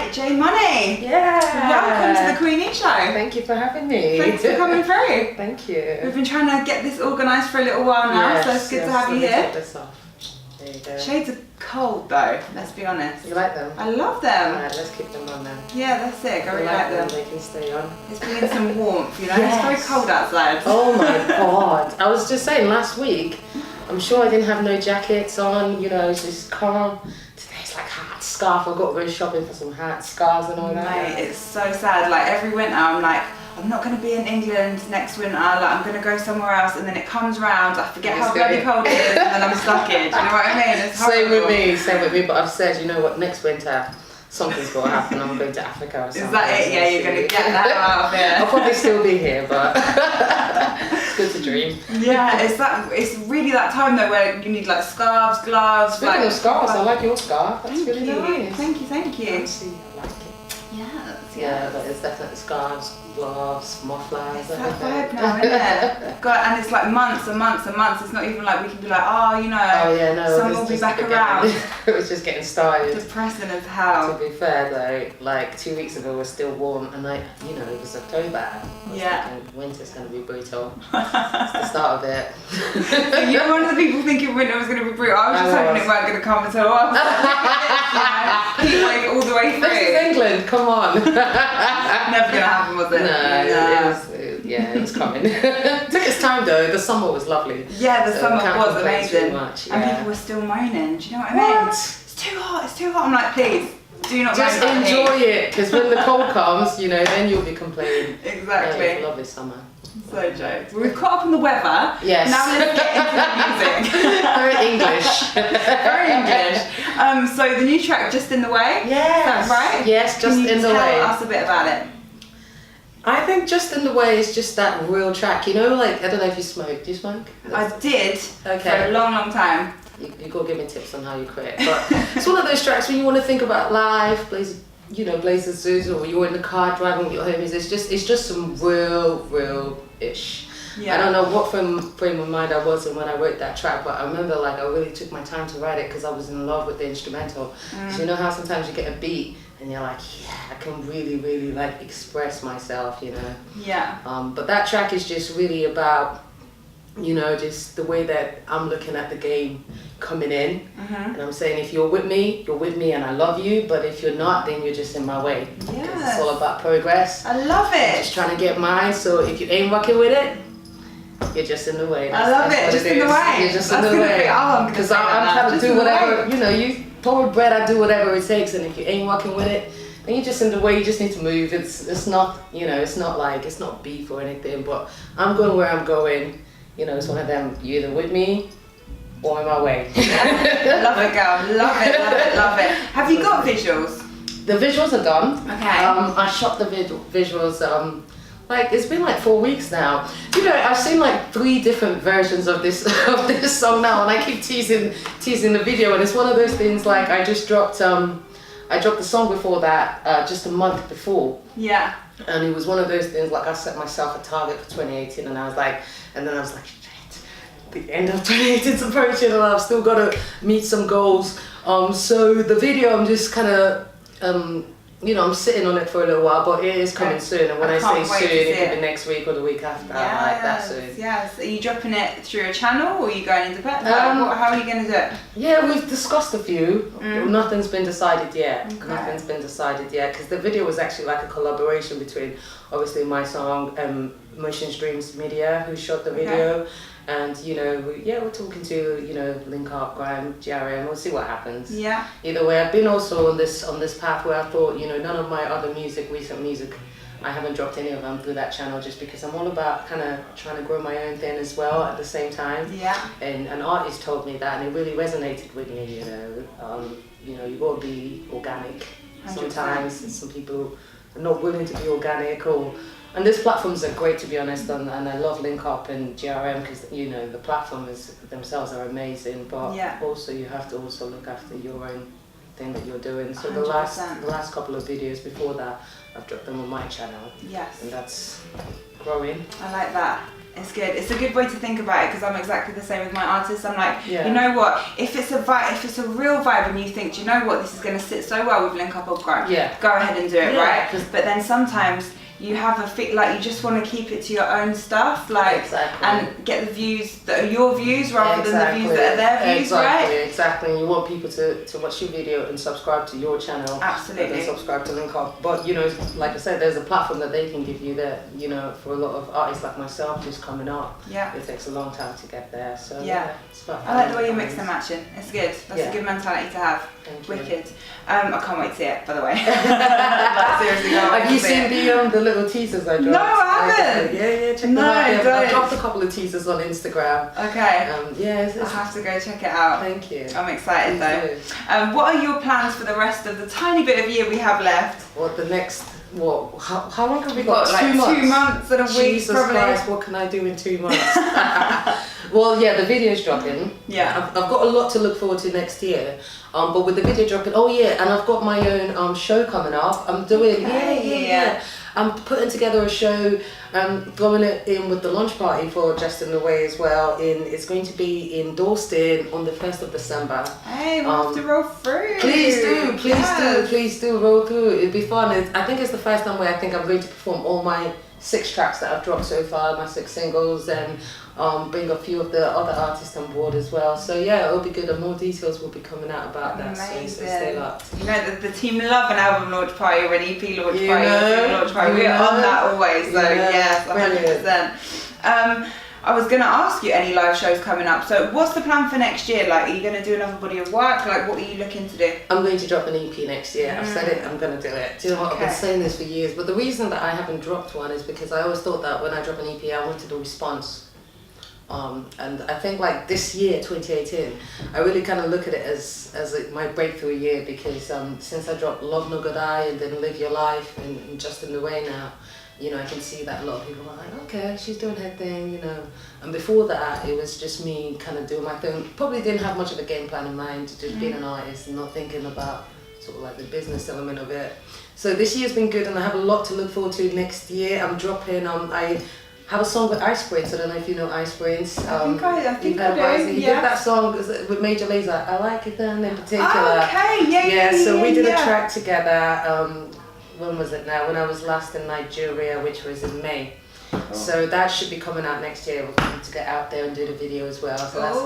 right, Jay Moni. Yeah. Welcome to the Queenie Show. Thank you for having me. Thanks for coming through. Thank you. We've been trying to get this organised for a little while now, so it's good to have you here. Take this off. There you go. Shades are cold though, let's be honest. You like them? I love them. Alright, let's keep them on then. Yeah, that's it. I really like them. They can stay on. It's bringing some warmth, you know? Yes. It's very cold outside. Oh my god. I was just saying last week, I'm sure I didn't have no jackets on, you know, it's just calm. Today's like hat, scarf. I've got to go shopping for some hats, scarves and all that. Mate, it's so sad. Like every winter I'm like, I'm not going to be in England next winter, like I'm going to go somewhere else, and then it comes round, I forget how bloody cold it is, and then I'm stuck in. Do you know what I mean? It's horrible. Same with me, but I've said, you know what, next winter, something's got to happen. I'm going to Africa or something. Is that it? Yeah, you're going to get that out of here. I'll probably still be here, but it's good to dream. Yeah, it's really that time though where you need like scarves, gloves. Speaking of scarves, I like your scarf. That's Thank really you. nice. Thank you. Fancy, I like it. Yeah, but it's definitely scarves, gloves, mufflers, It's that everything. vibe now, isn't it? God, and it's like months and months and months. It's not even like we can be like, oh, you know, summer will be back around. It was just getting started. Depressing as hell. To be fair though, like 2 weeks ago was still warm, and like, you know, it was October. I was thinking winter's going to be brutal. It's the start of it. So you were one of the people thinking winter was going to be brutal. I was just hoping it weren't going to come until heat wave all the way through. This is England, come on. Never going to happen, was it? No, it was coming. It took its time though. The summer was lovely. Yeah, the summer can't was complain amazing. too much, And people were still moaning. Do you know what I mean? It's too hot. It's too hot. I'm like, please, do not just moan about enjoy heat. it, because when the cold comes, you know, then you'll be complaining. Exactly. It's a lovely summer. So jokes. We've caught up on the weather. Yes. Now let's get into the music. Very English. Very English. So the new track, Just in the Way. Yes. That's right. Yes, Just in the Way. Tell us a bit about it. I think Just in the Way is just that real track. You know, like, I don't know if you smoke. Do you smoke? I did for Okay. a long, long time. You got to give me tips on how you quit. But it's one of those tracks when you want to think about life, blazes, or you're in the car driving with your homies. It's just some real-ish. Yeah. I don't know what frame of mind I was in when I wrote that track, but I remember like I really took my time to write it because I was in love with the instrumental. So you know how sometimes you get a beat and you're like, yeah, I can really like express myself, you know. Yeah. But that track is just really about, you know, just the way that I'm looking at the game coming in. And I'm saying, if you're with me and I love you, but if you're not, then you're just in my way. Because it's all about progress. I love it. I'm just trying to get mine, so if you ain't rocking with it, you're just in the way. I love it, just in the way. You're just in the way. Because I'm trying to do whatever, you know, you pour bread, I do whatever it takes, and if you ain't rocking with it, then you're just in the way. You just need to move. It's not, you know, it's not beef or anything, but I'm going where I'm going. You know, it's one of them, you're either with me or in my way. Love it, girl. Love it. Have you got visuals? The visuals are done. Okay. I shot the visuals, like, it's been like 4 weeks now. You know, I've seen like 3 different versions of this song now, and I keep teasing the video, and it's one of those things like I just dropped the song before that, just a month before. Yeah. And it was one of those things like I set myself a target for 2018, and I was like, shit, the end of 2018 is approaching, and I've still got to meet some goals. So the video, I'm just kind of, you know, I'm sitting on it for a little while, but it is coming soon. And when I say soon, it could be next week or the week after. I like that soon. Yes. Are you dropping it through a channel, or are you going into how are you going to do it? Yeah, we've discussed a few. Nothing's been decided yet. Okay. Nothing's been decided yet, because the video was actually like a collaboration between, obviously, my song, Motion Streams Media, who shot the video. And, you know, we're talking to, you know, Link Up, Graham, Jaye, and we'll see what happens. Yeah. Either way, I've been also on this path where I thought, you know, none of my other recent music, I haven't dropped any of them through that channel, just because I'm all about kind of trying to grow my own thing as well at the same time. Yeah. And an artist told me that, and it really resonated with me, you know. You know, you got to be organic 100%. Sometimes, and some people are not willing to be organic, and these platforms are great, to be honest, and I love Link Up and GRM, because, you know, the platforms themselves are amazing, but also you have to also look after your own thing that you're doing. So 100%. the last couple of videos before that, I've dropped them on my channel. Yes. And that's growing. I like that. It's good. It's a good way to think about it because I'm exactly the same with my artists. I'm like, Yeah. you know what? If it's a vibe, if it's a real vibe, and you think, do you know what? This is going to sit so well with Link Up or Grow. Yeah. Go ahead and do it, Yeah, right? 'cause- But then sometimes you have like you just want to keep it to your own stuff, like, Exactly. and get the views that are your views rather than the views that are their views, right? Exactly. And you want people to watch your video and subscribe to your channel. Absolutely. And subscribe to Link Up. But you know, like I said, there's a platform that they can give you that, you know, for a lot of artists like myself just coming up. Yeah. It takes a long time to get there. So Yeah. it's fun. I like the way you mix and matching. It's good. That's Yeah. a good mentality to have. Thank you. Wicked. I can't wait to see it, by the way. Like, seriously, can't wait Have you to see seen it. the little teasers I dropped? No, I haven't. Yeah, check them No, out. Yeah, don't. I've dropped a couple of teasers on Instagram. Okay. Yeah, I'll have to go check it out. thank you. I'm excited Please though. What are your plans for the rest of the tiny bit of year we have left? What the next? How long have we We've got? got like 2 months and a week Jesus probably. Christ, what can I do in 2 months? Well, yeah, the video's dropping. Yeah. I've got a lot to look forward to next year. But with the video dropping, oh yeah, and I've got my own show coming up. I'm doing, yeah. I'm putting together a show, going it in with the launch party for Just in the Way as well. It's going to be in Dalston on the 1st of December. Hey, we'll have to roll through. Please do roll through. It'd be fun. I think it's the first time where I think I'm going to perform all my 6 tracks that I've dropped so far, my 6 singles, and bring a few of the other artists on board as well. So yeah, it'll be good, and more details will be coming out about that. Amazing. So stay locked. You know, the team love an album launch party or an EP launch You party or know, single launch party. We're on that always, so Yeah, yes, brilliant. 100%. I was going to ask you any live shows coming up. So what's the plan for next year? Like, are you going to do another body of work? Like, what are you looking to do? I'm going to drop an EP next year. I've said it, I'm going to do it. Do you know what? I've been saying this for years, but the reason that I haven't dropped one is because I always thought that when I drop an EP, I wanted a response. And I think like this year, 2018, I really kind of look at it as my breakthrough year because since I dropped Love No Good Eye and then Live Your Life and Just in the Way now, you know, I can see that a lot of people are like, okay, she's doing her thing, you know. And before that, it was just me kind of doing my thing. Probably didn't have much of a game plan in mind, just being an artist and not thinking about sort of like the business element of it. So this year's been good and I have a lot to look forward to next year. I'm dropping, I have a song with Ice Prince. I don't know if you know Ice Prince. I think I do. Rising. He did that song with Major Lazer. I like it then in particular. Oh, okay, yeah. So we did a track together. When was it now? When I was last in Nigeria, which was in May. Cool. So that should be coming out next year. We're going to get out there and do the video as well. So that's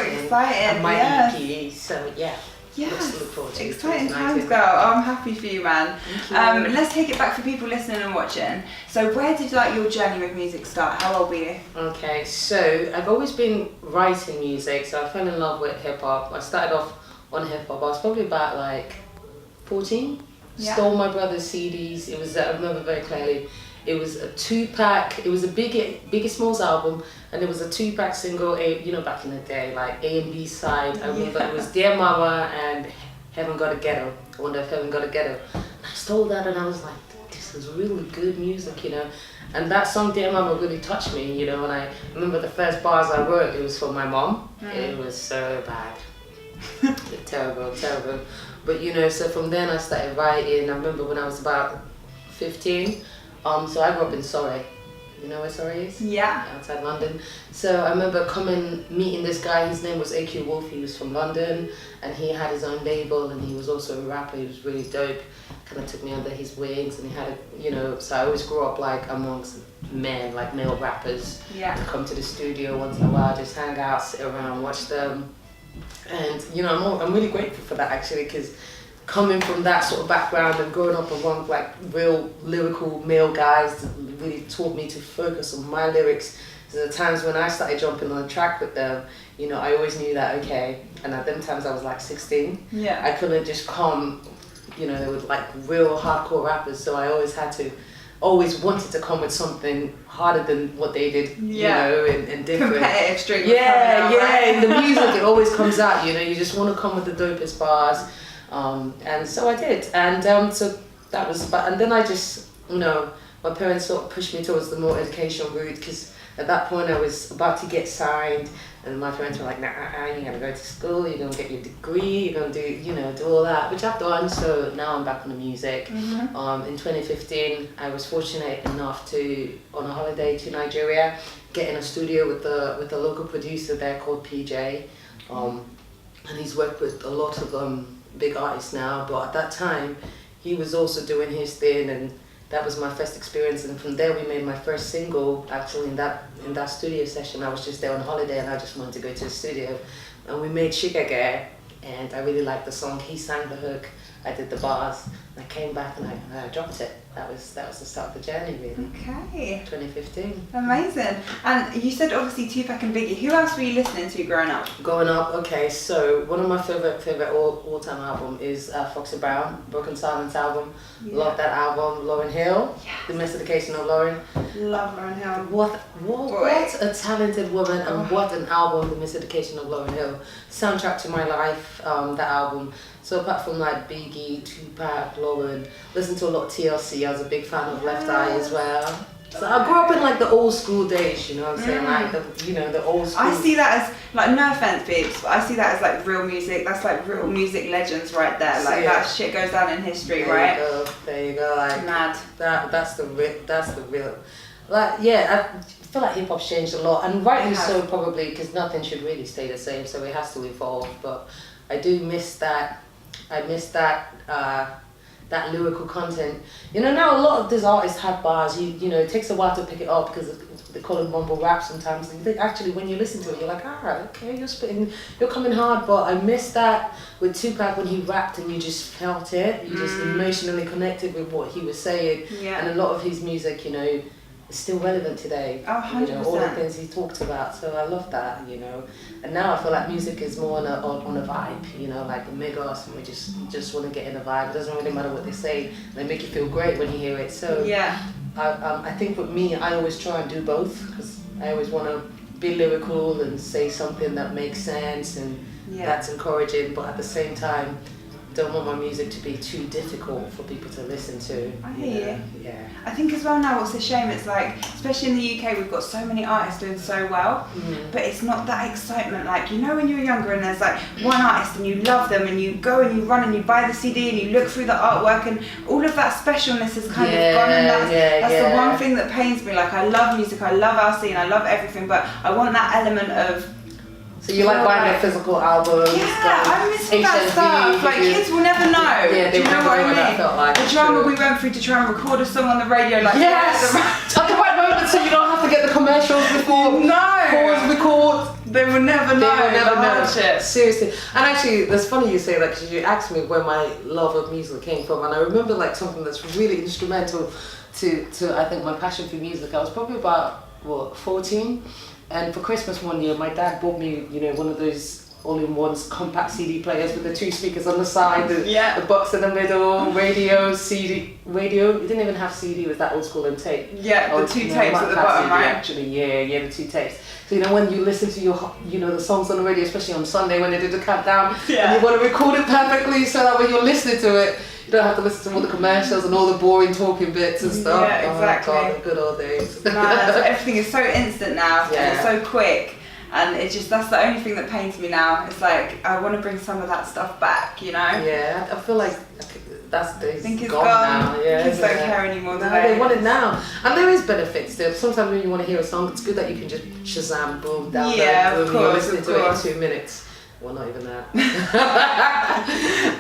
exciting. And my EP. So yeah. Yes, look forward to exciting 2019. times, girl. Oh, I'm happy for you, man. Thank you. Let's take it back for people listening and watching. So, where did like your journey with music start? How old were you? Okay, so I've always been writing music. So I fell in love with hip hop. I started off on hip hop. I was probably about like 14. Yeah. Stole my brother's CDs. It was I remember very clearly. It was a 2-pack. It was a Biggie Smalls album, and it was a 2-pack single. You know, back in the day, like A and B side. I remember it was Dear Mama and Heaven Got a Ghetto. I wonder if Heaven Got a Ghetto. And I stole that, and I was like, this is really good music, you know. And that song Dear Mama really touched me, you know. And I remember the first bars I wrote. It was for my mom. It was so bad, terrible. But you know, so from then I started writing. I remember when I was about 15. So I grew up in Surrey. You know where Surrey is? Yeah. Outside London. So I remember meeting this guy. His name was AQ Wolf. He was from London, and he had his own label, and he was also a rapper. He was really dope. Kind of took me under his wings, and he had so I always grew up like amongst men, like male rappers. Yeah. To come to the studio once in a while, just hang out, sit around, watch them. And you know, I'm really grateful for that actually, because coming from that sort of background and growing up among like real lyrical male guys really taught me to focus on my lyrics. So the times when I started jumping on the track with them, you know, I always knew that okay. And at them times I was like 16. Yeah. I couldn't just come, you know, with like real hardcore rappers. So I always wanted to come with something harder than what they did, you know, and different. Competitive streak. Yeah. In the music it always comes out, you know, you just want to come with the dopest bars. And so I did. And so that was, and then I just, you know, my parents sort of pushed me towards the more educational route, because at that point I was about to get signed, and my parents were like, nah, you're gonna go to school, you're gonna get your degree, you're gonna do all that, which I've done. So now I'm back on the music. Mm-hmm. In 2015, I was fortunate enough to, on a holiday to Nigeria, get in a studio with the local producer there called PJ, and he's worked with a lot of big artists now. But at that time, he was also doing his thing, and that was my first experience. And from there, we made my first single. Actually, in that studio session, I was just there on holiday, and I just wanted to go to the studio, and we made Shigage, and I really liked the song. He sang the hook, I did the bars, and I came back and I dropped it. That was the start of the journey, really. Okay. 2015. Amazing. And you said obviously Tupac and Biggie. Who else were you listening to growing up? Growing up, okay, so one of my favorite all-time album is Foxy Brown, Broken Silence album. Yeah. Love that album. Lauryn Hill, Yes. Domestication of Lauryn. Love Lauryn Hill. What a talented woman, and what an album, Domestication of Lauryn Hill. Soundtrack to my life, that album. So apart from like Biggie, Tupac, Lauryn, listen to a lot of TLC. I was a big fan of Left Eye as well. So I grew up in like the old school days, you know what I'm saying? Like the old school. I see that as, like, no offense, babes, but I see that as like real music. That's like real music legends right there. Like that shit goes down in history, right? There you go. Like mad. That's the real. Like I feel like hip hop's changed a lot, and rightly so, probably, because nothing should really stay the same. So it has to evolve. But I do miss that. I miss that lyrical content. You know, now a lot of these artists have bars. You know, it takes a while to pick it up because they call it mumble rap sometimes. And actually, when you listen to it, you're like, okay, you're spitting, you're coming hard. But I miss that with Tupac when he rapped, and you just felt it. You just emotionally connected with what he was saying. Yeah. And a lot of his music, you know, is still relevant today. Oh, 100%. You know, all the things he talked about. So I love that, you know. And now I feel like music is more on a vibe, you know, like the Migos, and we just want to get in a vibe. It doesn't really matter what they say. They make you feel great when you hear it. So yeah. I think with me, I always try and do both, because I always want to be lyrical and say something that makes sense and that's encouraging, but at the same time, don't want my music to be too difficult for people to listen to. I hear you. Yeah. I think as well now, what's a shame, it's like, especially in the UK, we've got so many artists doing so well, but it's not that excitement. Like, you know, when you were younger and there's like one artist and you love them and you go and you run and you buy the CD and you look through the artwork, and all of that specialness has kind of gone, and that's the one thing that pains me. Like, I love music, I love our scene, I love everything, but I want that element of. So you like buying the physical albums? Yeah, I miss that stuff. Like, kids will never know. Yeah, do you know what I mean? That felt like. The drama we went through to try and record a song on the radio, like yes, at the right moment, so you don't have to get the commercials before. Pause, record. They will never know. They will never know. Hardship. Seriously. And actually, it's funny you say that, because you asked me where my love of music came from, and I remember like something that's really instrumental to I think my passion for music. I was probably about 14. And for Christmas one year, my dad bought me, you know, one of those all-in-ones compact CD players with the 2 speakers on the side, the box in the middle, radio, CD, radio. It didn't even have CD, it was that old school and tape. Yeah, the 2 tapes at the bottom, CD, right? Actually, yeah, the 2 tapes. So, you know, when you listen to the songs on the radio, especially on Sunday when they did the countdown, and you want to record it perfectly so that when you're listening to it, you don't have to listen to all the commercials and all the boring talking bits and stuff. Yeah, exactly. Oh my God, the good old days. Everything is so instant now, and it's so quick, and it's just, that's the only thing that pains me now. It's like, I want to bring some of that stuff back, you know? Yeah, I feel like that's the days. I think it's gone now. Yeah, kids don't care anymore. No, they want it now. And there is benefits to it. Sometimes when you want to hear a song, it's good that you can just Shazam, boom, down there, boom, you're listening to it in 2 minutes. Well, not even that.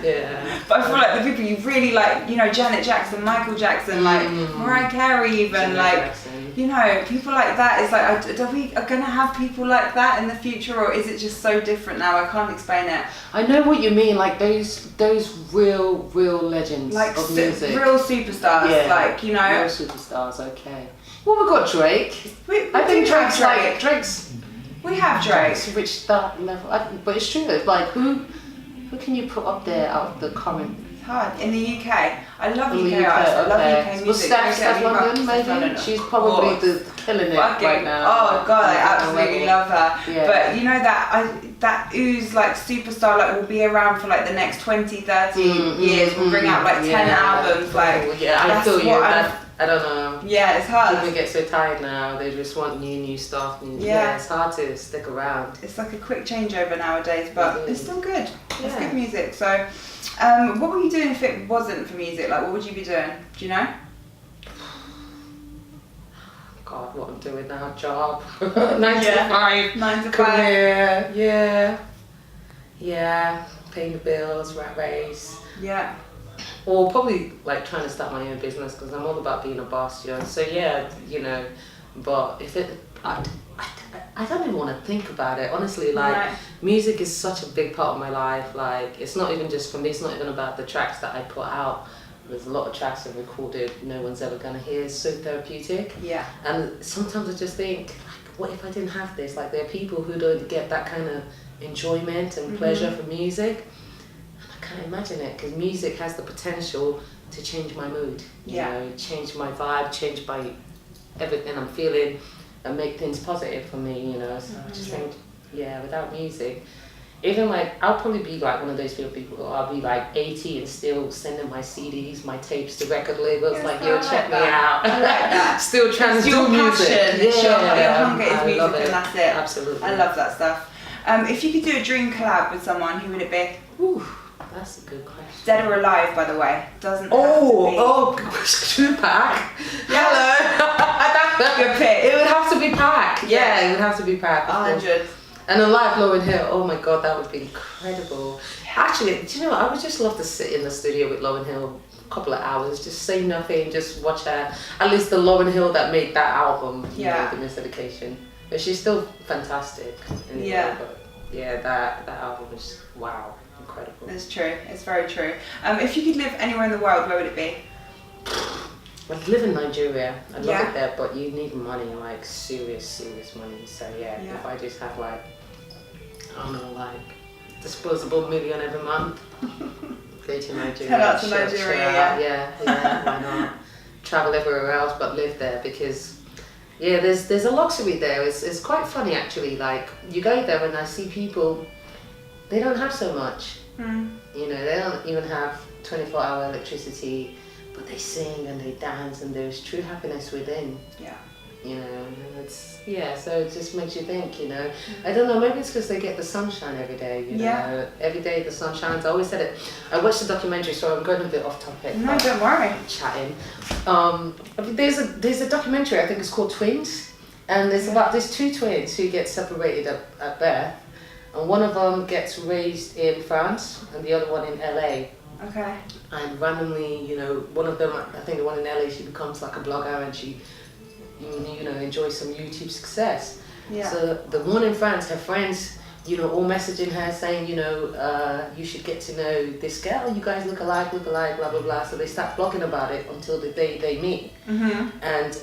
Yeah. But I feel like the people you really like, you know, Janet Jackson, Michael Jackson, like Mariah Carey, even Janet like, Jackson. You know, people like that. It's like, are we going to have people like that in the future, or is it just so different now? I can't explain it. I know what you mean. Like those real legends like of music, real superstars. Yeah. Like, you know, real superstars. Okay. Well, we've got Drake. I think Drake's. We have Drake. It's reached that level, but it's true. Like who can you put up there out of the current? It's hard in the UK. I love UK artists. I love UK music. Well, Steph London, maybe she's probably killing it right now. Oh God, I absolutely love her. Yeah. But you know that ooze like superstar like will be around for like the next 20, 30 years. We'll bring out like 10 albums. Like I feel you. I don't know. Yeah, it's hard. People get so tired now. They just want new stuff. Yeah, it's hard to stick around. It's like a quick changeover nowadays, but it's still good. It's good music. So, what were you doing if it wasn't for music? Like, what would you be doing? Do you know? God, what I'm doing now? Job. 9 to 5. 9 to 5. Career. Yeah. Paying the bills, rat race. Yeah. Or probably like trying to start my own business because I'm all about being a boss, you know. So yeah, you know, but if it, I don't even want to think about it, honestly. Like, music is such a big part of my life. Like, it's not even just for me, it's not even about the tracks that I put out. There's a lot of tracks I've recorded no one's ever gonna hear. It's so therapeutic. Yeah. And sometimes I just think, like, what if I didn't have this? Like, there are people who don't get that kind of enjoyment and pleasure from music. I can't imagine it, because music has the potential to change my mood, you know, change my vibe, change my everything I'm feeling, and make things positive for me, you know. So I just think, without music, even like, I'll probably be like one of those people, I'll be like 80 and still sending my CDs, my tapes to record labels, like, yo, check me out. I like that. Still trying to do music. Your hunger is music, and that's it. Absolutely. I love that stuff. If you could do a dream collab with someone, who would it be? Ooh. That's a good question. Dead or alive, by the way. Doesn't Tupac. Hello. Good pick. It would have to be Pac. Yeah, it would have to be Pac. 100. And alive, Lauryn Hill. Oh my God, that would be incredible. Actually, do you know what? I would just love to sit in the studio with Lauryn Hill a couple of hours, just say nothing, just watch her. At least the Lauryn Hill that made that album, you know, The Miseducation. But she's still fantastic. Anyway, but that album is wow. Incredible. It's true. It's very true. If you could live anywhere in the world, where would it be? I'd live in Nigeria. I love it there, but you need money, like serious money. So if I just have like, I don't know, like disposable million every month, go to Nigeria. Head out to Nigeria. Yeah. Why not? Travel everywhere else, but live there, because there's a luxury there. It's quite funny actually. Like, you go there and I see people. They don't have so much, you know, they don't even have 24-hour electricity, but they sing and they dance and there's true happiness within. Yeah. You know, and it's, so it just makes you think, you know. I don't know, maybe it's because they get the sunshine every day, you know. Every day the sun shines. I always said it. I watched the documentary, so I'm going a bit off topic. No, don't worry. Chatting. There's a documentary, I think it's called Twins, and it's about these two twins who get separated at birth. And one of them gets raised in France and the other one in LA. Okay. And randomly, you know, one of them, I think the one in LA, she becomes like a blogger and she, you know, enjoys some YouTube success. Yeah. So the one in France, her friends, you know, all messaging her saying, you know, you should get to know this girl, you guys look alike, blah, blah, blah. So they start blogging about it until the day they meet. And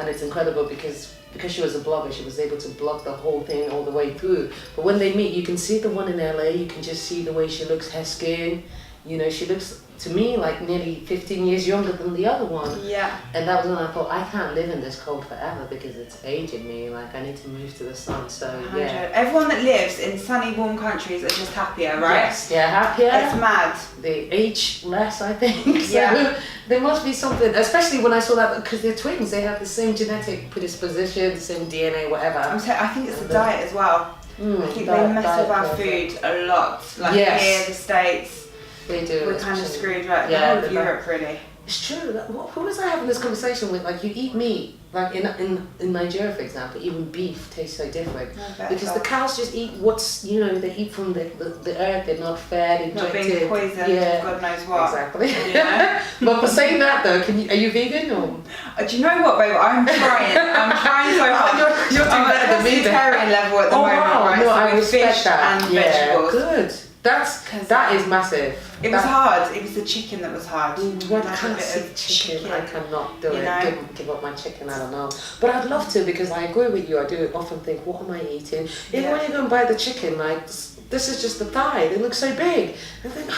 it's incredible because she was a blogger, she was able to blog the whole thing all the way through. But when they meet, you can see the one in LA, you can just see the way she looks, her skin, you know, she looks to me like nearly 15 years younger than the other one. Yeah. And that was when I thought, I can't live in this cold forever because it's aging me, like I need to move to the sun. So 100. Everyone that lives in sunny, warm countries are just happier, right? Yes, happier. It's mad. They age less, I think. So there must be something, especially when I saw that, because they're twins, they have the same genetic predisposition, the same DNA, whatever. I think it's the diet as well. I think they mess with our food a lot. Like here, the States. They do. We're kind of screwed, right? The whole of Europe, really. It's true. Who was I having this conversation with? Like, you eat meat, like in Nigeria, for example, even beef tastes so different. Because the cows just eat what's, you know, they eat from the earth, they're not fed, injected. Not being poisoned, God knows what. Exactly. Yeah. But for saying that though, are you vegan or? Do you know what, babe? I'm trying so hard. You're doing better than me then. Vegetarian level at the moment, right? No, so I respect fish that. And vegetables. Good. That is massive. It was hard. It was the chicken that was hard. What kind of chicken? I cannot do it. Give up my chicken. I don't know. But I'd love to, because I agree with you. I do often think, what am I eating? Even when you go and buy the chicken, like this is just the thigh. They look so big. I think,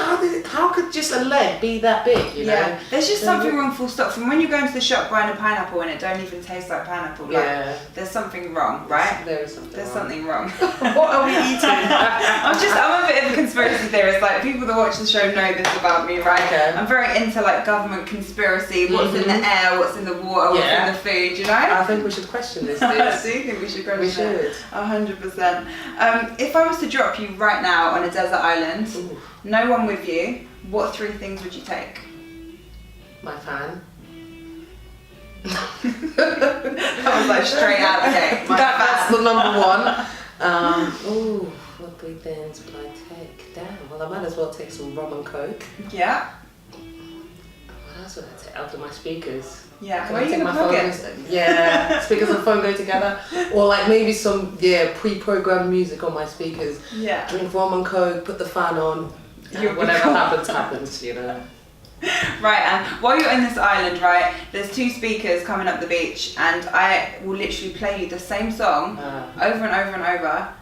how could just a leg be that big, you know? Yeah, there's just something wrong, full stop. From when you go into the shop buying a pineapple and it don't even taste like pineapple, like, there's something wrong, right? There's something wrong. What are we eating? I'm a bit of a conspiracy theorist. Like, people that watch the show know this about me, right? Okay. I'm very into like government conspiracy, what's in the air, what's in the water, what's in the food, you know? I think we should question this. I do think we should question it. 100%. If I was to drop you right now on a desert island, no one with you, what 3 things would you take? My fan. That was like straight out the gate. That's the number one. What 3 things would I take? Damn, well I might as well take some rum and coke. Yeah. What else would I take? Out of my speakers. Yeah, Can where I are you take going my to phone? plug it? Yeah, speakers and phone go together. Or like maybe some pre-programmed music on my speakers. Yeah. Drink rum and coke, put the fan on. Whatever happens, you know. Right, and while you're on this island, right, there's 2 speakers coming up the beach, and I will literally play you the same song over and over and over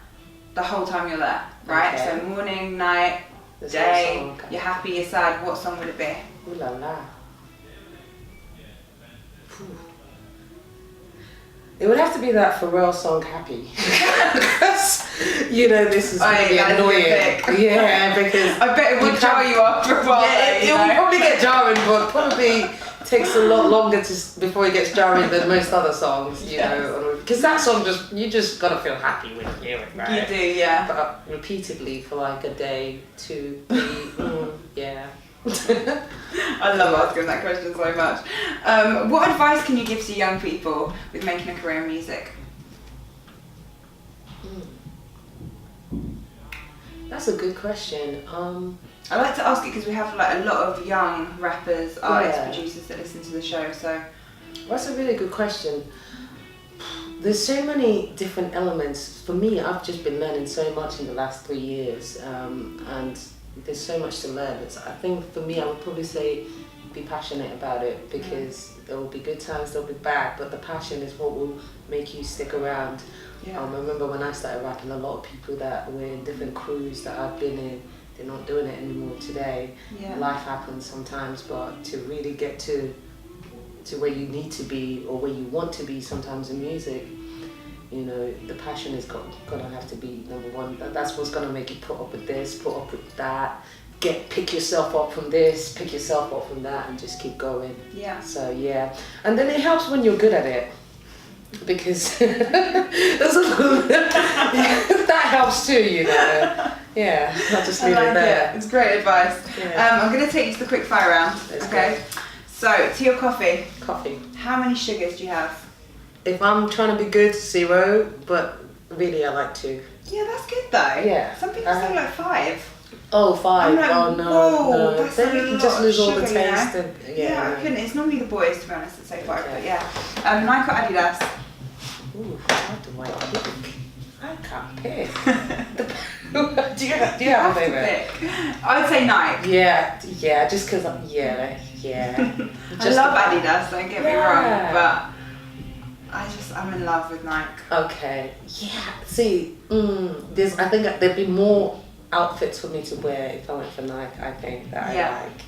the whole time you're there, right? Okay. So morning, night, day, you're happy, you're sad, what song would it be? Ooh la la. It would have to be that Pharrell song, Happy. Because, you know, this is going to be annoying. Yeah, because... I bet it would jar you after a while. Yeah, it will probably get jarring, but probably takes a lot longer before it gets jarring than most other songs, you know. Because that song, you just got to feel happy when you hear it, right? You do, yeah. But repeatedly for like a day, 2, 3, yeah. I love asking that question so much. What advice can you give to young people with making a career in music? That's a good question. I like to ask it because we have like a lot of young rappers, artists, producers that listen to the show. So that's a really good question. There's so many different elements. For me, I've just been learning so much in the last 3 years, and there's so much to learn. I think for me, I would probably say be passionate about it, because there will be good times, there will be bad, but the passion is what will make you stick around. I remember when I started rapping, a lot of people that were in different crews that I've been in, they're not doing it anymore today. Life happens sometimes, but to really get to where you need to be or where you want to be sometimes in music, you know, the passion is gonna have to be number one. That's what's gonna make you put up with this, put up with that, pick yourself up from this, pick yourself up from that, and just keep going. Yeah. So and then it helps when you're good at it, because there's a little that helps too, you know. Yeah, I'll just leave it there. It's great advice. I'm gonna take you to the quick fire round. Okay. So, tea or coffee? Coffee. How many sugars do you have? If I'm trying to be good, 0, but really I like 2. Yeah, that's good though. Yeah. Some people say like 5. Oh, 5. Like, oh no. That's then you can just lose all the taste. You know? I couldn't. It's normally the boys, to be honest, that say 5. But Nike or Adidas? Ooh, how do I pick? I can't pick. do you have a favourite? I would say Nike. Yeah, just because I love Adidas, don't get me wrong, but I'm in love with Nike. Okay, see, I think there'd be more outfits for me to wear if I went for Nike, I think, that I like.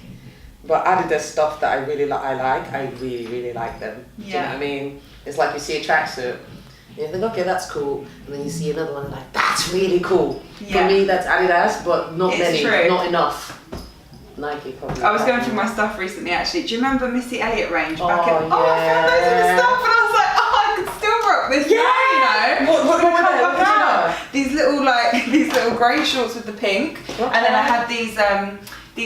But Adidas stuff that I really like, I really, really like them. Do you know what I mean? It's like you see a tracksuit, you think, okay, that's cool, and then you see another one, like, that's really cool. For me, that's Adidas, but not not enough. Nike probably. I was going through my stuff recently, actually. Do you remember Missy Elliott range back in? Yeah. I found those in the stuff, and I was like, I could still rock this. Yeah. You know. What were they? These little grey shorts with the pink, and then I had these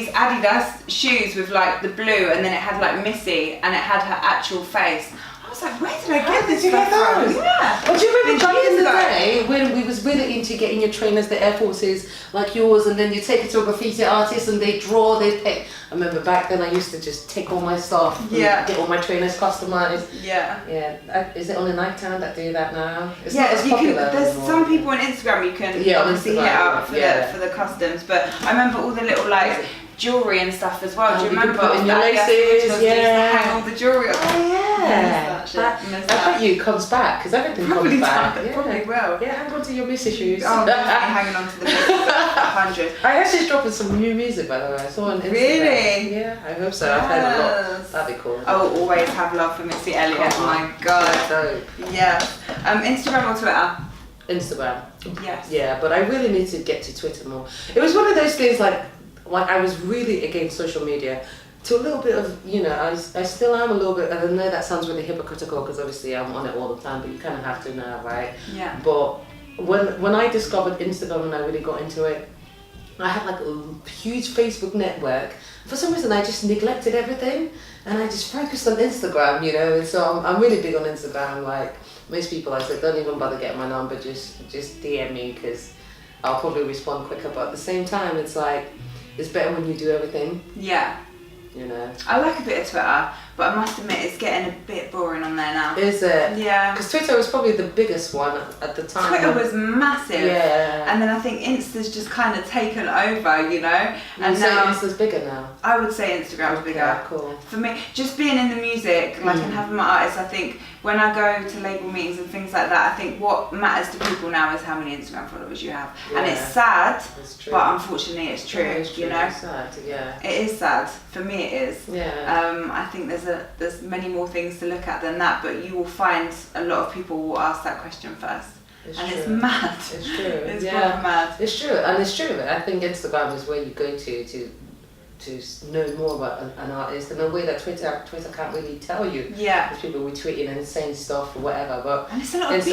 Adidas shoes with like the blue, and then it had like Missy, and it had her actual face. I was like, where did I get this stuff from? Yeah. But do you remember back in the day when we was really into getting your trainers, the Air Forces like yours, and then you take it to a graffiti artist and they draw, they pick. I remember back then I used to just take all my stuff and get all my trainers customized. Is it only Nighttown that do that now? It's not as popular there's anymore. some people on Instagram you can obviously hit up for the customs, but I remember all the little like jewellery and stuff as well. Do you remember? In your laces, hang all the jewellery up. Oh yeah. shit. I bet you it comes back because everything Probably comes back. does, probably will. Yeah, hang on to your miss issues. Oh, definitely hanging on to the 100. I actually dropping some new music by the way. I saw on Instagram. Really? Yeah, I hope so. I've heard a lot. That'd be cool. Oh, always have love for Missy Elliott. My God. Dope. Yeah. Instagram or Twitter? Instagram. Yes. Yeah, but I really need to get to Twitter more. It was one of those things like I was really against social media to a little bit of, you know, I still am a little bit, and I know that sounds really hypocritical because obviously I'm on it all the time, but you kind of have to now, right? Yeah. But when I discovered Instagram and I really got into it, I had like a huge Facebook network. For some reason, I just neglected everything and I just focused on Instagram, you know. And so I'm really big on Instagram. Like most people, I said, don't even bother getting my number, just DM me because I'll probably respond quicker. But at the same time, it's like it's better when you do everything. Yeah. You know. I like a bit of Twitter, but I must admit it's getting a bit boring on there now. Is it? Yeah. Because Twitter was probably the biggest one at the time. Twitter was massive. Yeah. And then I think Insta's just kind of taken over, you know. And now Insta's bigger now. I would say Instagram's bigger. Cool. For me, just being in the music, like and having my artists, I think when I go to label meetings and things like that, I think what matters to people now is how many Instagram followers you have. Yeah. And it's sad, but unfortunately it's true, you know. It's sad, yeah. It is sad. For me it is. Yeah. I think there's many more things to look at than that, but you will find a lot of people will ask that question first. It's mad. It's true. It's proper mad. It's true, and it's true. I think Instagram is where you go to know more about an artist in a way that Twitter can't really tell you. Yeah. Because people were tweeting and saying stuff or whatever, but and it's a lot of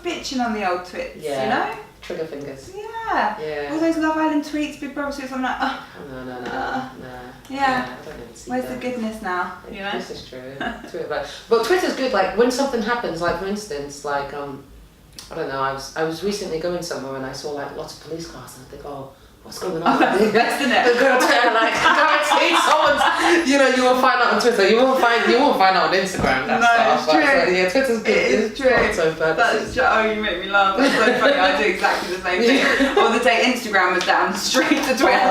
bitching on the old twits, you know? Trigger fingers. Yeah. All those Love Island tweets, Big Brother tweets, I'm like, oh. No. Yeah. I don't even see Where's them. the goodness now? You know? This is true. But Twitter's good, like when something happens, like for instance, like I don't know, I was recently going somewhere and I saw like lots of police cars and I think, oh, what's going on? That's the best, isn't it? Go to Twitter, like, guarantee someone's, you know, you will find out on Twitter. You won't find out on Instagram. That stuff. It's true. But, yeah, Twitter's good. It is true. So That's oh, you make me laugh. That's so funny. I do exactly the same thing. Or the day Instagram was down, straight to Twitter.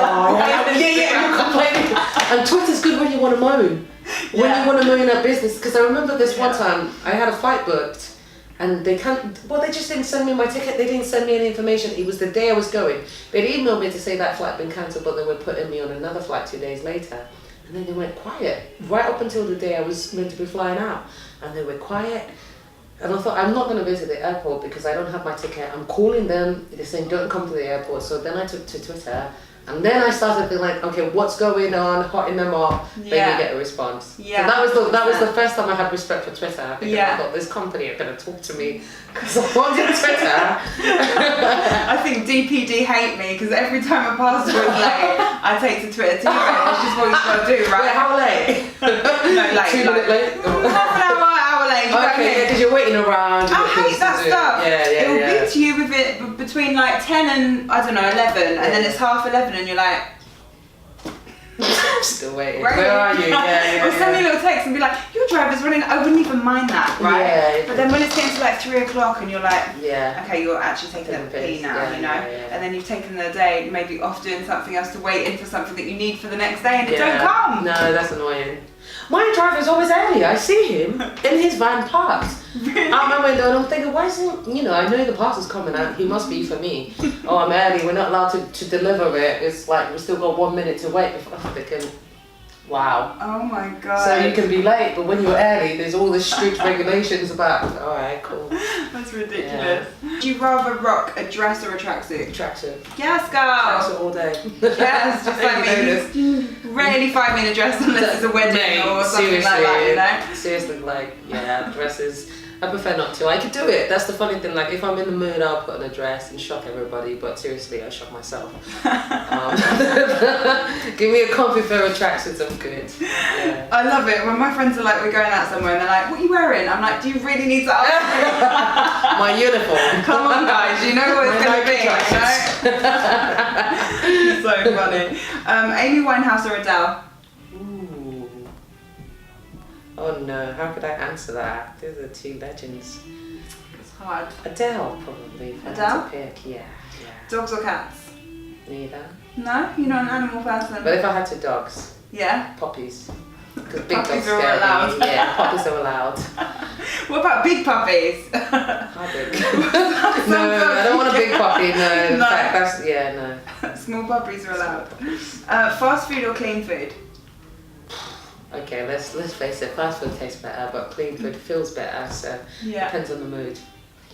You're complaining. And Twitter's good when you want to moan. When you want to moan at business. Because I remember this one time, I had a flight booked. And they just didn't send me my ticket. They didn't send me any information. It was the day I was going. They'd emailed me to say that flight had been cancelled, but they were putting me on another flight 2 days later. And then they went quiet, right up until the day I was meant to be flying out. And they were quiet. And I thought, I'm not going to visit the airport because I don't have my ticket. I'm calling them. They're saying, don't come to the airport. So then I took to Twitter. And then I started being like, okay, what's going on? Hotting them up. Then you get a response. Yeah. So that was the first time I had respect for Twitter. Because I thought this company are going to talk to me because I'm on Twitter. I think DPD hate me because every time a passport is late, I take to Twitter. It's just what you've got to do, right? Wait, how late? No, late. 2 minutes late? Half an hour late. Okay, because you're waiting around. I hate that stuff. Yeah. It will be to you with it between like 10 and, I don't know, 11, and then it's half 11 and you're like... Still waiting. Right? Where are you? Yeah. Or send me a little text and be like, your driver's running. I wouldn't even mind that, right? Yeah. But then when it's getting to like 3 o'clock and you're like, yeah, okay, you're actually taking a pee now, you know? And then you've taken the day maybe off doing something else to wait in for something that you need for the next day and it don't come. No, that's annoying. My driver's always early. I see him in his van parked out my window and I'm thinking, why isn't, you know, I know the parcel's coming out, he must be for me. Oh, I'm early, we're not allowed to deliver it. It's like, we've still got 1 minute to wait before I'm thinking, wow. Oh my God. So you can be late, but when you're early, there's all this strict regulations about, alright, cool. That's ridiculous. Yeah. Do you rather rock a dress or a tracksuit? Tracksuit. Yes, girl. Tracksuit all day. Yes, just like me. You rarely find me in a dress unless it's a wedding or something like that, you know? Seriously, like, yeah, dresses. I prefer not to. I could do it. That's the funny thing. Like, if I'm in the mood, I'll put on a dress and shock everybody. But seriously, I shock myself. Give me a comfy pair of tracksuits. I'm good. Yeah. I love it. When my friends are like, we're going out somewhere, and they're like, what are you wearing? I'm like, do you really need to ask me? My uniform. Come on, guys. You know what it's going to be. Right? So funny. Amy Winehouse or Adele? Oh no, how could I answer that? Those are two legends. It's hard. Adele, probably. Adele? To pick. Yeah. Dogs or cats? Neither. No? You're not an animal person? But if I had two dogs. Yeah? Puppies. Because big Puppies dogs are scare allowed. me. Yeah, puppies are allowed. What about big puppies? How big? No, I don't want a big puppy. No, in fact, no. Small puppies are allowed. Fast food or clean food? Okay, let's face it. Fast food tastes better, but clean food feels better. So depends on the mood.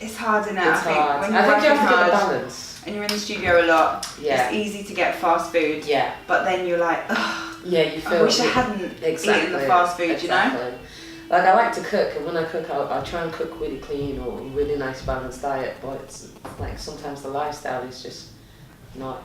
It's hard, isn't it? It's hard. When you're I think you working have to get the hard balance. and you're in the studio a lot, Yeah. it's easy to get fast food. Yeah. But then you're like, ugh, Yeah, you feel. I wish I hadn't eaten the fast food, you know? Like I like to cook, and when I cook, I try and cook really clean or really nice balanced diet. But it's like sometimes the lifestyle is just not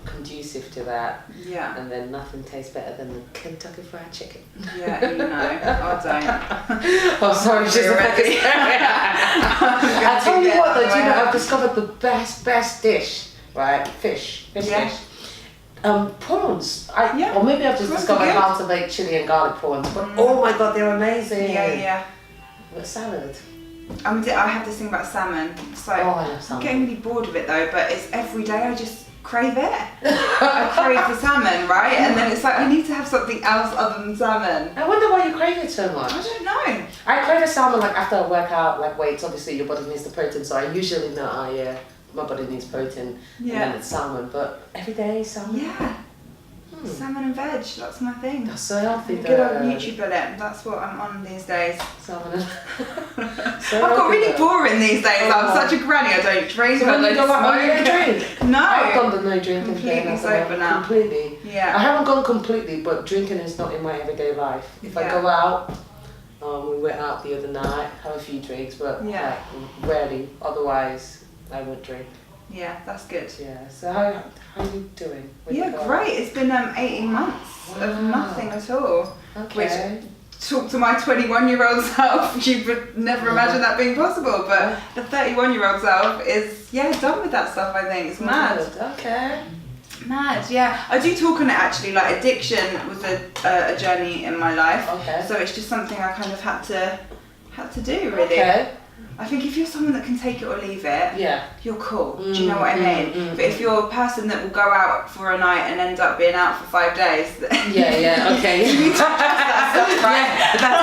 conducive to that. Yeah. And then nothing tastes better than the Kentucky Fried Chicken. Yeah, you know, I don't. Oh, sorry, she's ready. I tell you what, though, do you know I've discovered the best dish, right? Fish dish. Prawns. Or maybe I've just Prawns discovered are good. how to make chili and garlic prawns. But oh my god, they're amazing. Yeah. With salad. I have this thing about salmon. So I love salmon. I'm getting really bored of it though, but it's every day I just crave it. I crave the salmon, right? And then it's like I need to have something else other than salmon. I wonder why you crave it so much. I don't know. I crave a salmon like after I work out, like weights. Obviously, your body needs the protein, so I usually know, my body needs protein, and then it's salmon. But every day salmon. Yeah. Salmon and veg, that's my thing. That's so healthy. Good old NutriBullet, that's what I'm on these days. Salmon. I've got really boring these days. I'm such a granny. I don't drink. So when you go out, you don't drink? No. I've done the no drinking Completely thing. sober now. Completely. Yeah. I haven't gone completely, but drinking is not in my everyday life. If I go out, we went out the other night, have a few drinks, but like, rarely. Otherwise, I would drink. Yeah, that's good. Yeah. So how are you doing? Great. It's been 18 months of nothing at all. Okay. Which, talk to my 21-year-old self, you would never imagine that being possible. But the 31-year-old self is done with that stuff. I think it's mad. Okay. Mad, yeah. I do talk on it actually. Like addiction was a journey in my life. Okay. So it's just something I kind of had to do really. Okay. I think if you're someone that can take it or leave it, you're cool. Do you know what I mean? But if you're a person that will go out for a night and end up being out for 5 days, then okay. you need to address that stuff, right? That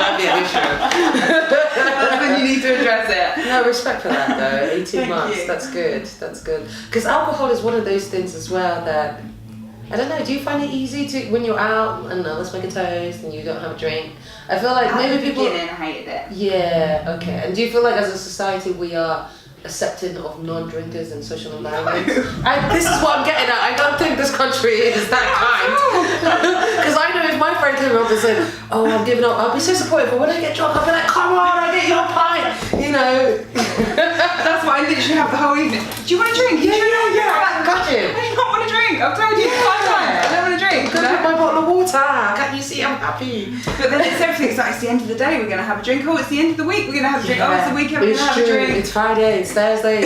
might be an issue. That's when you need to address it. No, respect for that though. 18 Thank months, you. that's good. That's good. Because alcohol is one of those things as well that, I don't know, do you find it easy to, when you're out and let's make a toast and you don't have a drink? I feel like maybe people... At the beginning, I hated it. Yeah, okay. And do you feel like as a society we are accepting of non-drinkers in social environments? This is what I'm getting at. I don't think this country is that kind. Because I know if my friend came up and said, oh, I'm giving up, I'll be so supportive, but when I get drunk, I'll be like, come on, I'll get you a pint, you know. That's why I literally have the whole evening. Do you want a drink? Yeah, got you. I don't want a drink. I've told you 5 times. I don't want a drink. Go get my bottle of water. Can't you see I'm happy? But then it's everything. It's like it's the end of the day. We're gonna have a drink. Oh, it's the end of the week. We're gonna have a drink. Oh, it's the weekend. We're gonna have a drink. It's Friday. It's Thursday.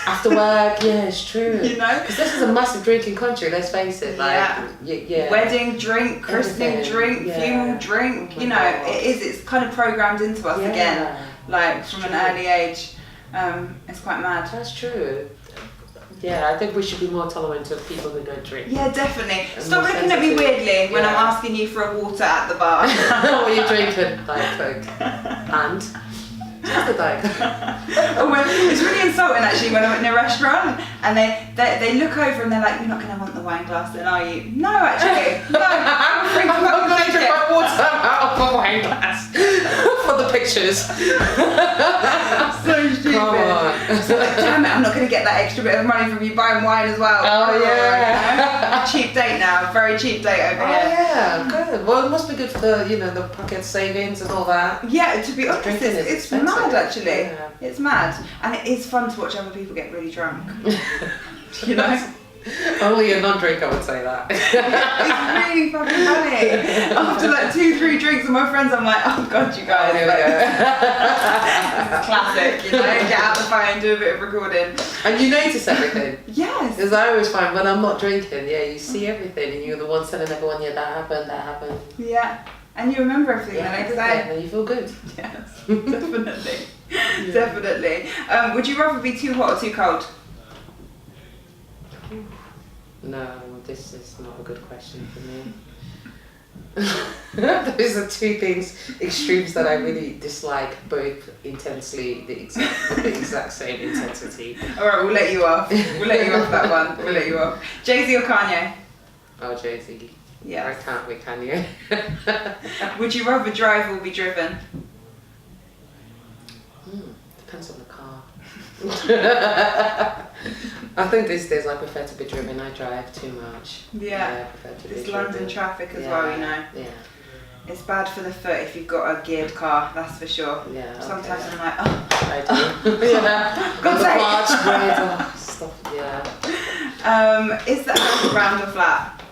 After work. Yeah, it's true. You know, because this is a massive drinking country. Let's face it. Like, wedding drink, christening drink, funeral drink. You know, it is. It's kind of programmed into us again. Like from an early age. It's quite mad. That's true. Yeah, I think we should be more tolerant of people who don't drink. Yeah, definitely. Stop looking at me weirdly when I'm asking you for a water at the bar. What are you drinking? Diet Coke. And? Just a Diet Coke. It's really insulting actually when I'm in a restaurant and they look over and they're like, you're not going to want the wine glass then, are you? No, actually. No. I'm not going to drink my water out of a wine glass. For the pictures. So stupid. Come on. So like, damn it, I'm not going to get that extra bit of money from you buying wine as well. Oh yeah. Cheap date now, very cheap date over here. Yeah, good. Well, it must be good for the, the pocket savings and all that. Yeah, to be honest, Drinking is it's expensive. mad actually. Yeah. It's mad. And it is fun to watch other people get really drunk. You know? Only a non-drinker would say that. It's really fucking funny. After like 2-3 drinks with my friends, I'm like, oh god, you guys. Here we go. This is classic, you know, get out the phone, do a bit of recording. And you notice everything. Yes. Because I always find when I'm not drinking, you see everything and you're the one telling everyone, that happened. Yeah. And you remember everything the next day. And you feel good. Yes, definitely. Definitely. Would you rather be too hot or too cold? No, this is not a good question for me. Those are two things, extremes that I really dislike, both intensely, the exact same intensity. Alright, we'll let you off. We'll let you off that one. We'll let you off. Jay-Z or Kanye? Oh, Jay-Z. Yeah. I can't with Kanye. Would you rather drive or be driven? Depends on the car. I think these days I prefer to be driven. I drive too much. Yeah. I prefer to be It's driven. London traffic as well, you know. Yeah. It's bad for the foot if you've got a geared car, that's for sure. Yeah. Sometimes okay. I'm like, oh. I do. Yeah. God's the sake. march bread, stuff. Yeah. Is the earth round or flat?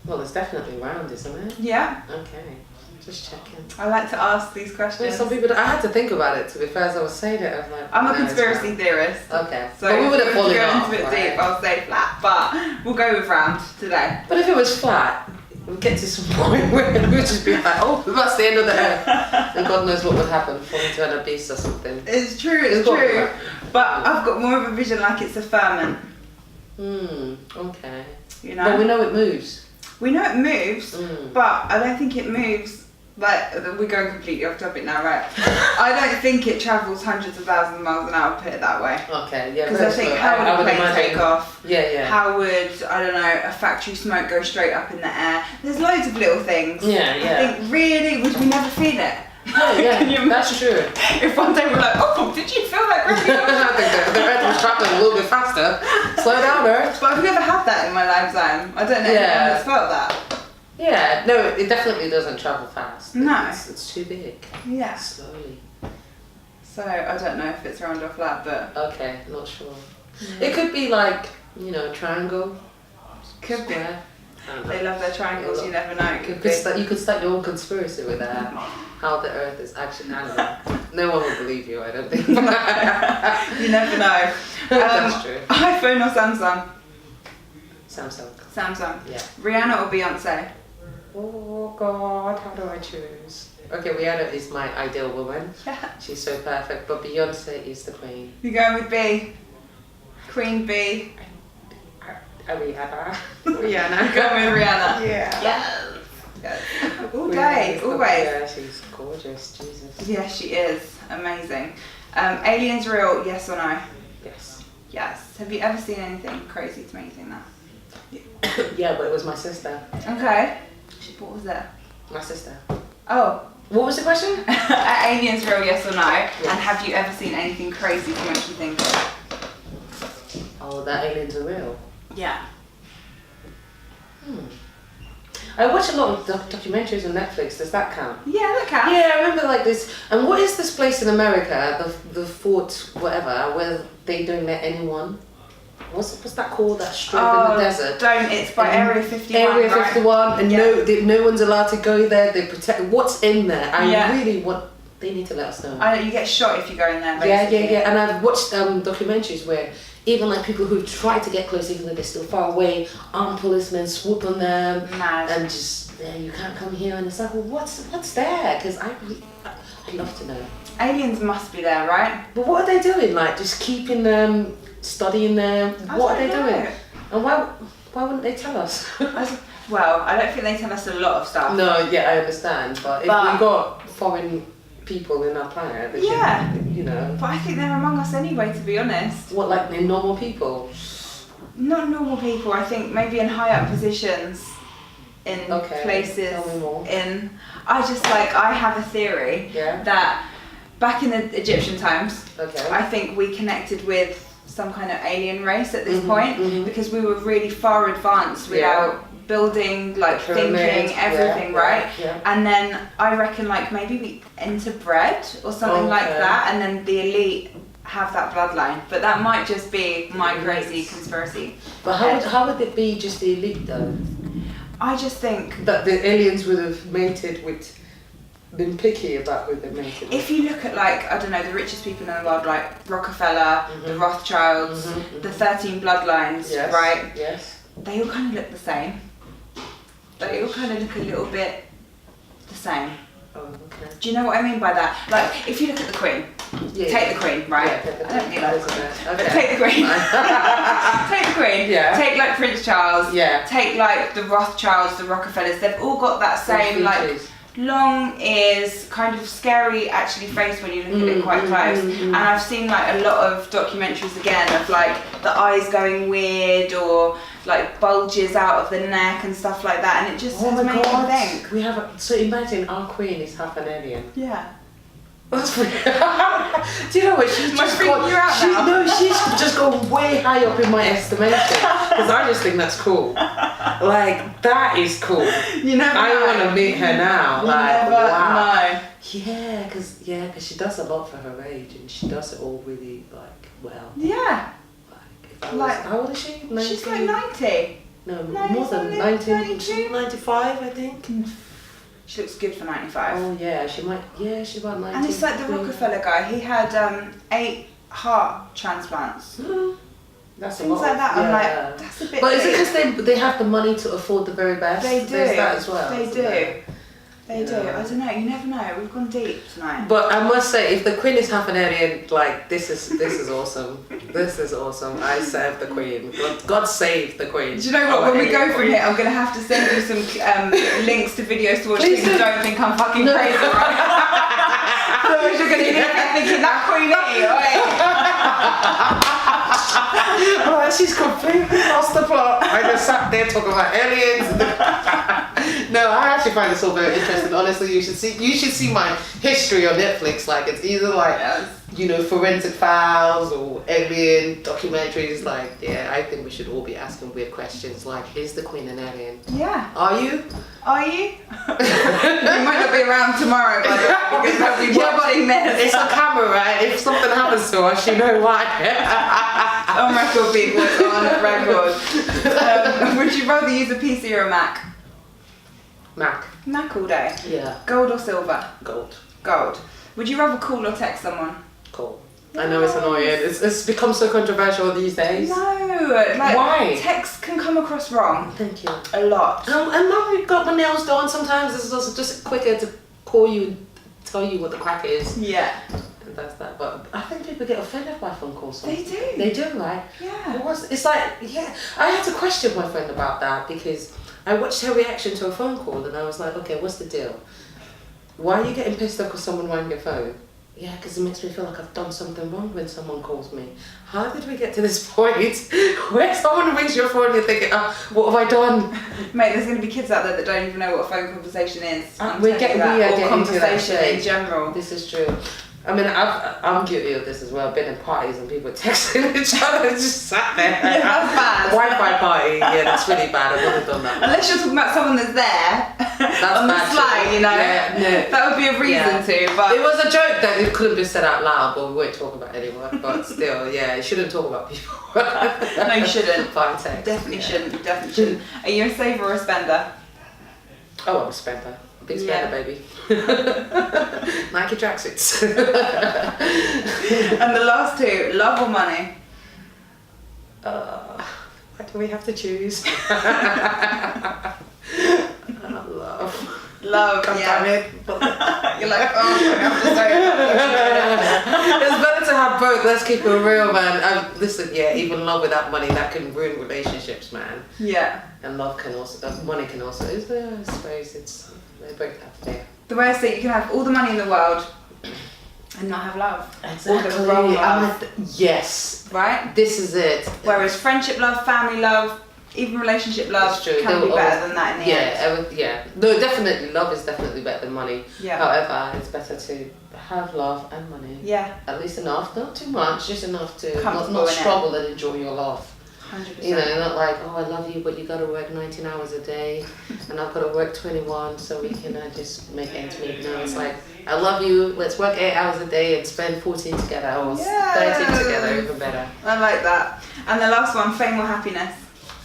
Well, it's definitely round, isn't it? Yeah. Okay. Just checking. I like to ask these questions. Some people. I had to think about it. To be fair, as I was saying it, I was like, I'm a no, it's conspiracy round. theorist. Okay. So but we if would have we fallen go off. into it Right? deep, I'll say flat, but we'll go with round today. But if it was flat, we'd get to some point where we'd just be like, oh, that's the end of the earth. And God knows what would happen, fall into an abyss or something. It's true, it's got true. that. But I've got more of a vision like it's a firmament, Okay. you know? But we know it moves. We know it moves, Mm. but I don't think it moves, like, we're going completely off topic now, right? I don't think it travels hundreds of thousands of miles an hour, put it that way. Okay, yeah. Because I think how would a plane take off? Yeah. How would, I don't know, a factory smoke go straight up in the air? There's loads of little things. Yeah. I think really, would we never feel it? Yeah, Can you that's true. If one day we're like, oh, did you feel that gravity? I think the Earth was traveling a little bit faster. Slow down, Earth. But I've never had that in my lifetime. I don't know Yeah. anyone that's felt that. Yeah, no, it definitely doesn't travel fast. No. It's too big. Yeah. Slowly. So I don't know if it's round or flat, but Okay, not sure. It could be like, triangle. could be. Square. I don't know. They love their triangles, you never know. It could be. You could start your own conspiracy with that. How the Earth is actually. I don't know. No one will believe you, I don't think. You never know. That's true. iPhone or Samsung? Samsung. Samsung. Yeah. Rihanna or Beyonce? Oh God, how do I choose? Okay, Rihanna is my ideal woman. Yeah. She's so perfect, but Beyonce is the queen. You going with B? Queen B. Rihanna. Rihanna. Going with Rihanna. Yeah. Yes. All Rihanna day, is the- always. Yeah, she's gorgeous. Jesus. Yeah, she is. Amazing. Aliens real, yes or no? Yes. Yes. Have you ever seen anything crazy to make you think that? Yeah, but it was my sister. Okay. What was it? My sister. Oh. What was the question? Are aliens real, yes or no? And have you ever seen anything crazy to make you think it? Oh, that aliens are real. Yeah. I watch a lot of documentaries on Netflix. Does that count? Yeah, that counts. Yeah, I remember like this. And what is this place in America, the fort, whatever, where they don't let anyone? What's that called? That strip in the desert. Don't. It's by Area 51. Area right? 51, and Yeah. no one's allowed to go there. They protect. What's in there? I Yeah. really want. They need to let us know. I know, you get shot if you go in there. Yeah. Basically. And I've watched documentaries where even like people who try to get close, even though they're still far away, armed policemen swoop on them Mad. and just you can't come here. And it's like, well, what's there? Because I'd love to know. Aliens must be there, right? But what are they doing? Like just keeping them, studying them. What are they doing? And why wouldn't they tell us? Well, I don't think they tell us a lot of stuff. No, yeah, I understand. But if we've got foreign people in our planet, they Yeah. should, But I think they're among us anyway, to be honest. What, like they're normal people? Not normal people. I think maybe in high up positions, in places. Tell me more. I have a theory that back in the Egyptian times, I think we connected with some kind of alien race at this point because we were really far advanced without building, like thinking, everything, right? Yeah. And then I reckon like maybe we interbred or something like that, and then the elite have that bloodline. But that might just be my crazy conspiracy. But how would it be just the elite though? I just think that the aliens would have mated with, been picky about who they mated with. if you look at like, I don't know, the richest people in the world, like Rockefeller, the Rothschilds, the 13 bloodlines, right? Yes. They all kind of look the same. They all kind of look a little bit the same. Oh, okay. Do you know what I mean by that? Like, if you look at the Queen, Take the Queen, right? Yeah, take the I don't Queen. need Okay. But take the Queen. Take the Queen. Yeah. Take like Prince Charles. Yeah. Take like the Rothschilds, the Rockefellers. They've all got that same like long ears, kind of scary actually face when you look at it quite close. And I've seen like a lot of documentaries again of like the eyes going weird or like bulges out of the neck and stuff like that, and it just Oh my makes God. me think. We have so imagine our Queen is half an alien. Yeah. That's weird. Do you know what? She's Am I just freaking gone, you out now? No, she's just gone way high up in my estimation. Because I just think that's cool. Like, that is cool. You never know. I want to meet her now. You Like, never wow. know. Yeah, because she does a lot for her age, and she does it all really, like, well. Yeah. Like, if I was, Like, how old is she? 19? She's like 90. No, 90 more than something, 90, 92? 95, I think. She looks good for 95. Oh yeah, she's about 90. And it's like the Rockefeller guy. He had 8 heart transplants. That's a Things lot. like that. Yeah. I'm like, that's a bit. But is it big. because they have the money to afford the very best? They do. There's that as well. They isn't do. there? They do. I don't know. You never know. We've gone deep tonight. But I must say, if the Queen is half an alien, like this is awesome. This is awesome. I serve the Queen. God save the Queen. Do you know what? When we go from here, I'm going to have to send you some links to videos to watch so you don't think I'm fucking crazy, right? Otherwise you're going to be thinking that Queen. Oh, she's completely lost the plot. I just sat there talking about aliens. No, I actually find this all very interesting. Honestly, you should see my history on Netflix. Like, it's either like forensic files or alien documentaries. Like, yeah, I think we should all be asking weird questions. Like, is the Queen an alien? Yeah. Are you? Are you? You might not be around tomorrow, by the way, because I'll be watching this. It's a camera, right? If something happens to us, you know why. On record, people. It's on record. Would you rather use a PC or a Mac? Mac. Mac all day. Yeah. Gold or silver? Gold. Gold. Would you rather call or text someone? Cool. I know it's annoying. It's become so controversial these days. No, like why? Text can come across wrong. Thank you. A lot. And now we've got my nails done. Sometimes it's also just quicker to call you, tell you what the crack is. Yeah. And that's that. But I think people get offended by phone calls. They do. They do, right? Yeah. It's like, yeah. I had to question my friend about that because I watched her reaction to a phone call and I was like, okay, what's the deal? Why are you getting pissed off because someone rang your phone? Yeah, because it makes me feel like I've done something wrong when someone calls me. How did we get to this point where someone rings your phone and you're thinking, what have I done? Mate, there's going to be kids out there that don't even know what a phone conversation is. We are getting or conversation in general. This is true. I mean, I'm guilty of this as well. I've been in parties and people texting each other and just sat there. Yeah, that's bad. Wi-Fi party, yeah, that's really bad. I wouldn't have done that. Unless you're talking about someone that's there on the fly, you know. Yeah, no. That would be a reason to. But it was a joke that it couldn't be said out loud, but we won't talk about anyone. But still, yeah, you shouldn't talk about people. No, you shouldn't. By text. Definitely shouldn't. You definitely shouldn't. Are you a saver or a spender? Oh, I'm a spender. Big spender, baby. Nike tracksuits. And the last two, love or money? Why do we have to choose? Love. Love, God yeah. damn it. You're like, oh, I have to say it. It's better to have both. Let's keep it real, man. Listen, yeah, even love without money, that can ruin relationships, man. Yeah. And love can also, money can also, I suppose they both have there. The way I say it, you can have all the money in the world and not have love. Exactly. Or the wrong love. Yes. Right? This is it. Whereas friendship love, family love, even relationship love can be better than that in the end. Yeah. No, definitely, love is definitely better than money. Yeah. However, it's better to have love and money. Yeah. At least enough, not too much, just enough to Comfortable not in it. struggle and enjoy your love. 100%. You know, not like, oh, I love you, but you gotta work 19 hours a day, and I've gotta work 21 so we can just make ends meet. No, it's like, I love you, let's work 8 hours a day and spend 14 together, or 13 together, even better. I like that. And the last one, fame or happiness?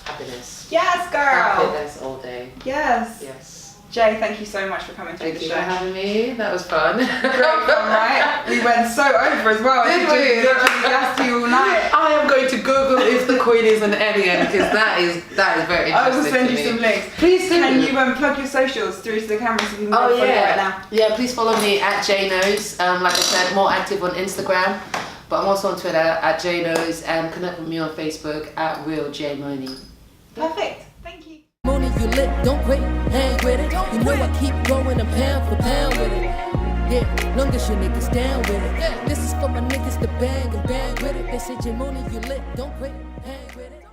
Happiness. Yes, girl. Happiness all day. Yes. Yes. Jay, thank you so much for coming through Thank the you show. for having me. That was fun. Great fun, right? We went so over as well. Did we? Just gassed you all night. I am going to Google if the Queen is an alien because that is very interesting. I will send to you me. some links. Please do. Can you plug your socials through to the camera so we can go Oh follow you yeah. right now? Yeah, please follow me at Jaye Knows. Like I said, more active on Instagram, but I'm also on Twitter at Jaye Knows, and connect with me on Facebook at Real J Moni. Perfect. Thank you. Moni, you lit, don't quit, hang with it. You know I keep going, I'm pound for pound with it. Yeah, long as you niggas down with it. This is for my niggas to bang and bang with it. They say, J Moni, you lit, don't quit, hang with it.